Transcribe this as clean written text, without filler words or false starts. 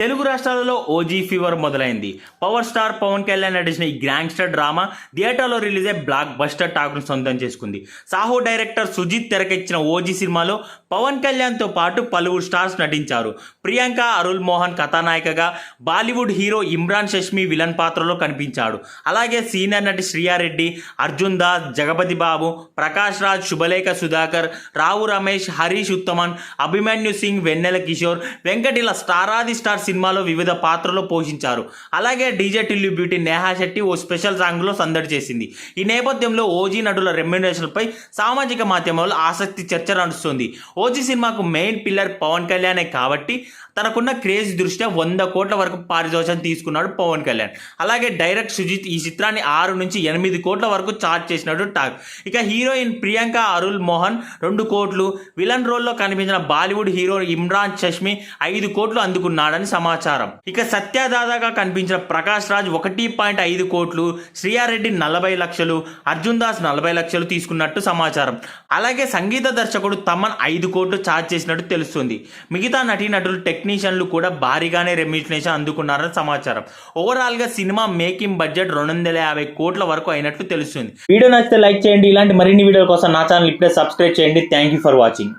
తెలుగు రాష్ట్రాలలో OG fever మొదలైంది. Power star Pawan Kalyan నటించిన ఈ గ్యాంగ్స్టర్ డ్రామా థియేటర్లో రిలీజ్ అయ్యి బ్లాక్ బస్టర్ టాక్ను సొంతం చేసుకుంది. సాహో డైరెక్టర్ సుజిత్ తెరకెక్కించిన ఓజీ సినిమాలో పవన్ కళ్యాణ్తో పాటు పలువురు స్టార్స్ నటించారు. ప్రియాంక అరుల్ మోహన్ కథానాయికగా, బాలీవుడ్ హీరో ఇమ్రాన్ హష్మీ విలన్ పాత్రలో కనిపించాడు. అలాగే సీనియర్ నటి శ్రియారెడ్డి, అర్జున్ దాస్, జగపతి బాబు, ప్రకాష్ రాజ్, శుభలేఖ సుధాకర్, రావు రమేష్, హరీష్ ఉత్తమన్, అభిమన్యు సింగ్, వెన్నెల కిషోర్, వెంకట్ ఇలా స్టారాది స్టార్ సినిమాలో వివిధ పాత్రలు పోషించారు. అలాగే డీజే టిల్లు బ్యూటీ నేహా శెట్టి ఓ స్పెషల్ సాంగ్లో సందడి చేసింది. ఈ నేపథ్యంలో ఓజీ నటుల రెమ్యునరేషన్పై సామాజిక మాధ్యమాల్లో ఆసక్తి చర్చ నడుస్తుంది. ఓజీ సినిమాకు మెయిన్ పిల్లర్ పవన్ కళ్యాణే కాబట్టి తనకున్న క్రేజ్ దృష్ట్యా 100 కోట్ల వరకు పారితోషికం తీసుకున్నాడు పవన్ కళ్యాణ్. అలాగే డైరెక్ట్ సుజిత్ ఈ చిత్రాన్ని 6 నుంచి 8 కోట్ల వరకు చార్జ్ చేసినట్టు టాక్. ఇక హీరోయిన్ ప్రియాంక అరుల్ మోహన్ 2 కోట్లు, విలన్ రోల్లో కనిపించిన బాలీవుడ్ హీరో ఇమ్రాన్ హష్మీ 5 కోట్లు అందుకున్నాడని సమాచారం. ఇక సత్యదాదాగా కనిపించిన ప్రకాష్ రాజ్ 1.5 కోట్లు, శ్రియారెడ్డి 40 లక్షలు, అర్జున్ దాస్ 40 లక్షలు తీసుకున్నట్టు సమాచారం. అలాగే సంగీత దర్శకుడు తమన్ 5 కోట్లు చార్జ్ చేసినట్టు తెలుస్తుంది. మిగతా నటీనటులు టెక్నీషియన్లు కూడా భారీగానే రెమ్యునరేషన్ అందుకున్నారని సమాచారం. ఓవరాల్ గా సినిమా మేకింగ్ బడ్జెట్ 250 కోట్ల వరకు అయినట్లు తెలుస్తుంది. వీడియో నచ్చితే లైక్ చేయండి. ఇలాంటి మరిన్ని వీడియోల కోసం నా ఛానల్ ఇప్పుడే సబ్స్క్రైబ్ చేయండి. Thank you for watching.